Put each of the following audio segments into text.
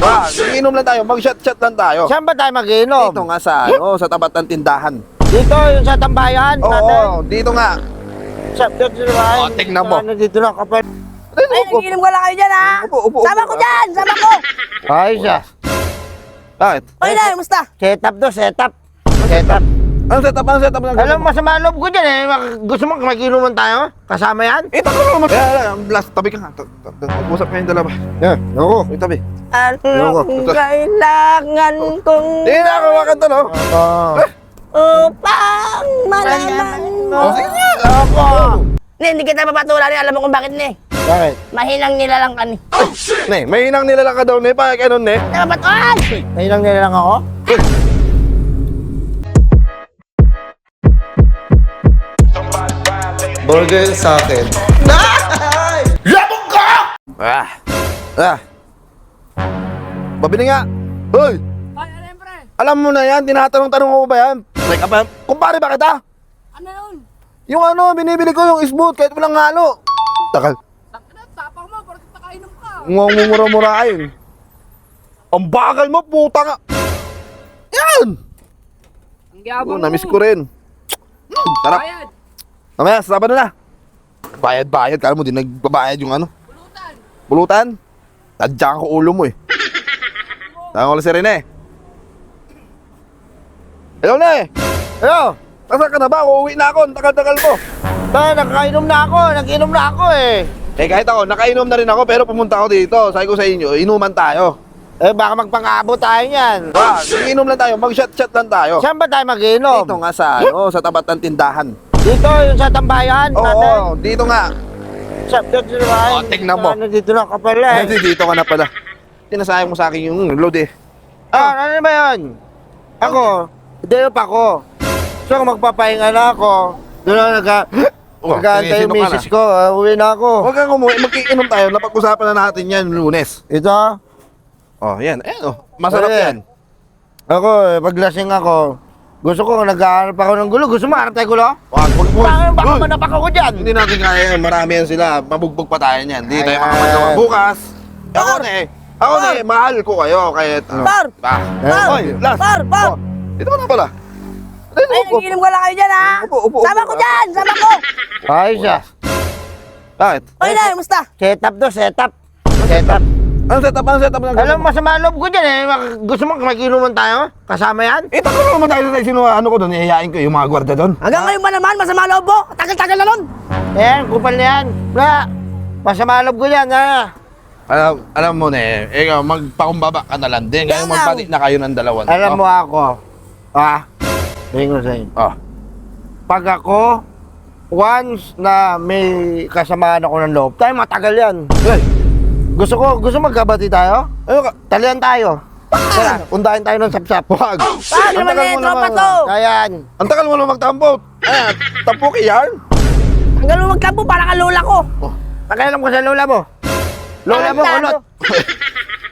Iinom lang tayo, mag-shot-shot lang tayo. Saan ba tayo mag-inom? Dito nga sa tapat ng tindahan. Dito, yung sa tambayan natin. Oo, dito nga. Tingnan mo. Dito na kapal. Ay, nagiinom ka lang kayo dyan, ha? Upo. Sama ko dyan! Sama ko! Ayos ah. Bakit? Okay na, musta? Setup to, setup. Setup. Anong setup? Alam mo, masama loob ko dyan eh. Gusto mo mag-inuman tayo? Kasama yan? Tagal mo naman. Blast, tabi ka nga. Mag-usap kayong dalawa. Oo. Tabi. Ano kailangan kong Hindi na ako makanta, no? upang malaman mo? Sige nga. Ako. Hindi kita papatulan, alam mo kung bakit, ne? Bakit? Mahinang nilalang ka, ni. Ne, may hinang nila lang ka daw, ne? Pag ano, ne? Napapatulan! Nahinang nila lang ako? Burger sa akin. Babili nga. Hoy! Alam mo na yan, tinatanong-tanong ko ba yan? Like, kumpare ba kita? Ano yun? Yung ano, binibili ko yung smooth kahit walang halo. Takal. Tapang mo, parang nakainom ka. Ngumura-murahin. Ang bagal mo, puta nga. Yan! Ang gyabang Namiss ko rin. Sarap. Mamaya, sasaban na na. Bayad. Kala mo, di nagbabayad yung ano. Bulutan? Tadya ko ulo mo eh. Tama ko lang si Rene. Hello, ne. Hello? Nasaan ka na ba? Uuwi na ako. Ang tagal-tagal mo. Nakainom na ako. Nag-inom na ako eh. Eh kahit ako, nakainom na rin ako pero pumunta ako dito. Sabi ko sa inyo, inuman tayo. Eh baka magpang-abot tayo niyan. Iinom lang tayo, mag-shot-shot lang tayo. Saan ba tayo mag-inom? Dito nga sa tapat ng tindahan. Dito, yung sa tambayan natin. Oo, dito nga. Tingnan mo. Dito na kapal eh. Dito ka na pala. Tinasayang mo sa akin yung load eh. Ano ba yun? Ako, hindi pa ako. So kung magpapahinga na ako, doon na nag-aantay yung sino ka misis ko, uwi na ako. Huwag kang umuwi, magkikinom tayo. Napag-usapan na natin yan Lunes. Ito, Oh, yan. Ayan oh. Masarap Pwede. yan. ako, paglasing ako, gusto ko, nag-aarap ako ng gulo. Gusto mo, harap tayo gulo? Wag, Baka manapak ako dyan. Hindi natin kaya yan. Marami yan sila. Mabugbog pa tayo yan. Hindi tayo Ayan. makamagawa bukas. Ako ne, mahal ko kayo. Kahit ano. Par! Hoy, last. Par! Oh, dito mo na pala. Ay, nagiinom ka lang kayo dyan, ha? Upo. Sama ko dyan! Sama ko! Ayos ah. Bakit? Okay na, musta? Setup to, setup. Setup. Anong setup? Alam mo, masama loob ko dyan eh. Gusto mo, mag-inuman tayo? Kasama yan? Tagal mo naman tayo sa sino ano ko doon. Iyayain ko yung mga gwardiya doon. Hanggang ngayon ba naman, masama loob mo? Tagal-tagal na nun! Ayan, kupal na yan. Wala. Masama loob ko yan, ha? Alam mo ne, ikaw magpakumbaba ka na lang din. Ngayon Kaya nga. magpati na kayo ng dalawan. Alam mo ako, tingin ko sa'yo. Oh. Pag ako, once na may kasamaan ako ng loob, tayo matagal yan. Hey, Gusto magkabati tayo? ano ka? Talian tayo. Tara, undahin tayo ng sapsap. Wag. Ah, naman tagal eh, mo tropa naman. to! Ayan. Ang tagal mo naman magtampo. Ayan, tampo ka yarn. Hanggang mo magtampo, para ka lola ko! Pakialam ko sa lola mo. Lola mo, Tarantado. kulot.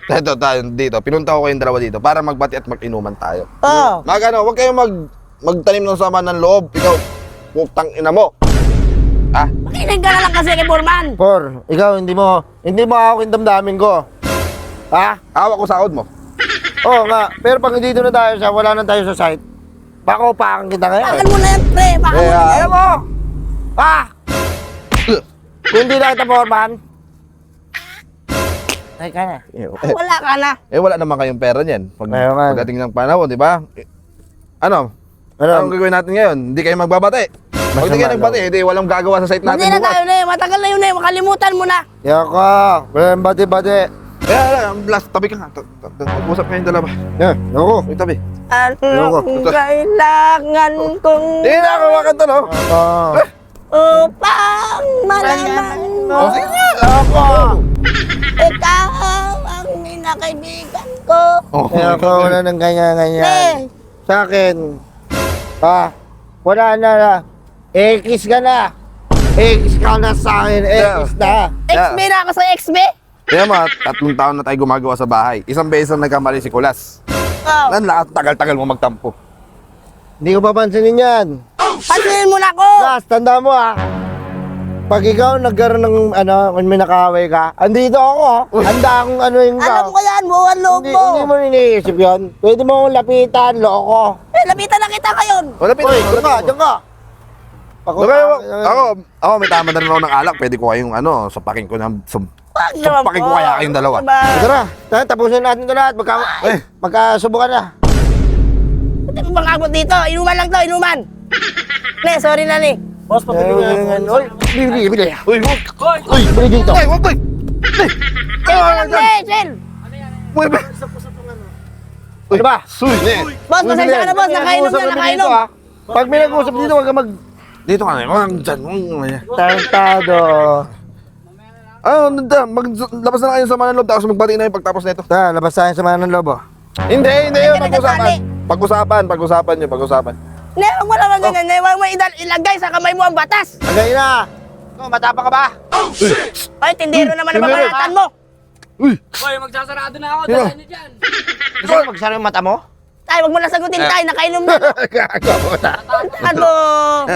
Ito tayo dito. Pinunta ko kayong dalawa dito para magbati at mag-inuman tayo. Oo. Huwag kayong magtanim ng sama ng loob. Ikaw, putang ina mo. Makinig ka na lang kasi kay Foreman! Por, ikaw hindi mo ako damdamin ko. Ha? Hawak ko sahod mo. Oo nga, pero pag dito na tayo wala na tayo sa site, baka upakan kita ngayon. Bakal mo na yan, pre! Baka mo na yan! Alam mo! Kung hindi na kita, Foreman. Ay ka na. Wala ka na! Wala naman kayong pera niyan. Ayaw nga. Pagdating ng panahon, di ba? Ano? Anong gagawin natin ngayon? Hindi kayo magbabate. Pag hindi kayo nagbate, hindi walang gagawa sa site Hindi natin na tayo bukas. na eh! Matagal na yun eh! Makalimutan mo na! Yaka, bati-bati. Blast, tabi ka nga. Mag-usap kayong dalawa. Ako. Tabi. Ano kailangan kong Hindi na ako makanta, no? upang malaman mo? Sige nga. Ako. Ikaw ang ninakaibigan ko! Ako, wala nang ganyan-ganyan. Pre! Sa akin, wala na. X ka na. X ka na sa akin. X na. XB na ako sa XB! Kaya mga 3 taon na tayo gumagawa sa bahay. Isang beses ang nagkamali si Kulas. Oh. Tagal-tagal mo magtampo. Hindi ko papansinin yan. Pansinin mo na ako! Last, tanda mo Pag ikaw nagkaroon ng kung may nakaway ka, andito ako. Handa akong ano yung Alam ko yan, buwan loob Hindi, mo. hindi mo iniisip yun. Pwede mo akong lapitan, loko. Lapitan na kita ngayon. Wala Uy, diyan ka, diyan ka. Ako, may tama na rin ako ng alak. Pwede ko kayong sapakin ko ng... Wag naman Sampakin ko po. kaya kayong dalawa. Diba? Tara, tapusin natin ito lahat. Magkasubukan na. Hindi ko makabot dito. Inuman lang to, inuman. Ne, sorry na ni. Boss, pabigyan. Uy, bili. Uy, wag! Uy, bili dito. Uy, wag! Chill ka lang, ne, chill. Uy, Ano ba? Suy, ne! Boss, pasensya ka na, boss. Nakainom na, nakainom. Pag may nag-usap dito, huwag ka mag... Dito ka na, wag dyan. Tarantado. Labas na kayo sa mga loob, tapos magbati na yung pagtapos na ito. Tara, labas tayo sa mga ng lobo. Hindi yun, Ay, pag-usapan. Pag-usapan. Ne, huwag mo naman ganyan, ne. Huwag mo ilagay sa kamay mo ang batas. Agay na. Matapa ka ba? Ay, tindero naman ang Tindero. babalatan mo. Uy! Hoy, magsasarado na ako. Sino? Dala niyo dyan. Gusto mo magsara yung mata mo? Tay, huwag mo na sagutin, tay. Nakainom na. Ano?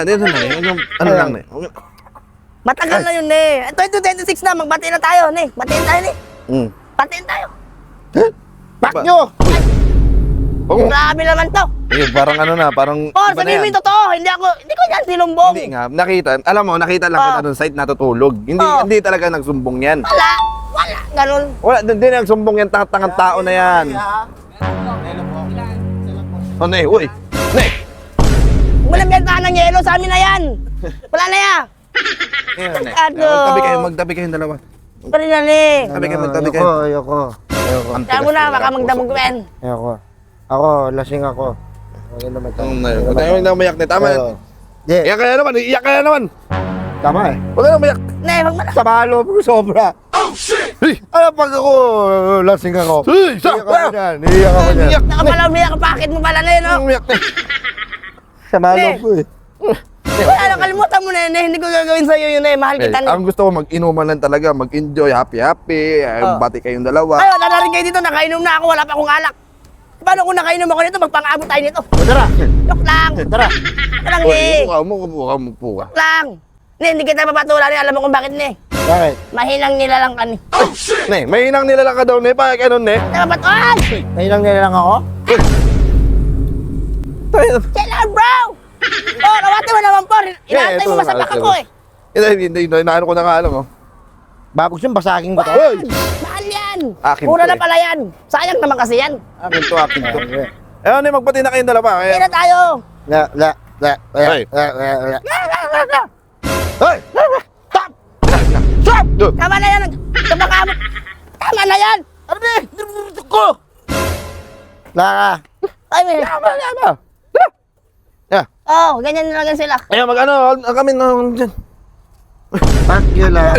Dito na, ano lang na. Matagal na yun, ne. 2026 na, magbati na tayo, ne. Batiin tayo, ne. Batiin tayo. Pak nyo! Grabe naman to. Parang parang... Oh, iba na sabihin mo yan. yung totoo. Hindi ko yan sinumbong. Hindi nga, nakita lang kita doon site natutulog. Hindi talaga nagsumbong yan. Wala. Ganun. Wala, hindi nagsumbong yan, tangang tao na yan. Oh, ne, uy! Ne! Walang biyanta ng yelo, sa amin na yan. Wala na yan. Ano? Magtabi kayong dalawa. Pari na, ne. Magtabi kayo. Ayoko. Kaya mo na, baka magdamog ko yan. Ayoko. Ako, lasing ako. Okay naman tayo. Tayo na umayak na, tama. Yeah. Iyak kaya naman. Tama eh. Huwag ka na umayak. Ne, wag mo na. Sa malo ko sobra. Hey! Ano pag ako lasing ako? Hey! Iyak ako dyan. Iyak ako dyan. Iyak! Saka pala umiyak, bakit mo pala na yun, oh? Umiyak na. Sa malo ko eh. Wala, kalimutan mo na yun, eh. Hindi ko gagawin sa'yo yun, eh. Mahal kita, ne. Ang gusto ko mag-inuman lang talaga, mag-enjoy, happy. Bati kayong dalawa. Ayun, nanarin kayo dito, nakainom na ako, wala pa akong alak. Paano kung nakainom ako nito, magpang-abot tayo nito? Tara. Joke lang. Tara. Joke lang, Uy, ne. mukha mo. Joke lang. Ne, hindi kita papatulan, ne. Alam mo kung bakit, ne. Bakit? Mahinang nila lang ka, ne. Ne, may hinang nila lang ka daw, ne. Bakit ganun, ne? Napapatulan! Nailang nila lang ako? Kailan, bro? Oh, rawate mo naman po. Inaantay mo masapak ako, eh. Hindi, inaano ko na nga alam, oh. Babog siyang basaging ba to? Uy! Mahal yan. Akin Mura to, na eh. pala yan. Sayang naman kasi yan. Akin to. Eh, ne, magbati na kayong dalawa. Hindi Kaya... na tayo. Hey! Hey! Stop! Tama na yan. Kapakamot. Tama na yan. Ano, ne? Ko! Laka. Ay, may... Tama. Oh, ganyan na lang sila. Kaya kami na dyan. Fuck you lang.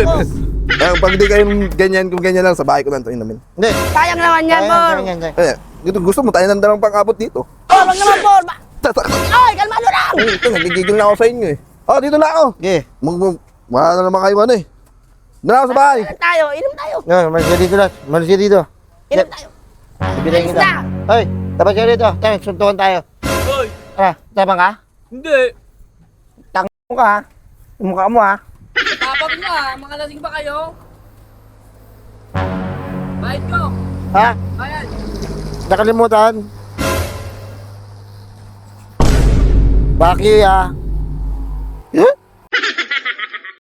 Pag di kayo ganyan, kung ganyan lang, sa bahay ko lang ito inumin. Hindi. Sayang naman yan, Por. Gusto mo tayo ng dalawang pang-abot dito. Oh, wag naman, Por. Ay, kalmado lang. Ito, nagigigil na ako sa inyo eh. Oh, dito na ako. Okay. Wala na naman kayo ano eh. Doon na ako sa bahay. Inom tayo, inom tayo. No, malis ka dito lang. Malis ka dito. Inom tayo. Bibilayin Alis kita. na. Hoy, tapat ka dito. Tayo, suntukan tayo. Hoy, Tabang ka? hindi. Mo ka ha? Yung mukha mo ha? Tapang nyo ah. Mga lasing ba kayo? Bayad ko. Ha? Bayad. Nakalimutan? Baki ha? Huh?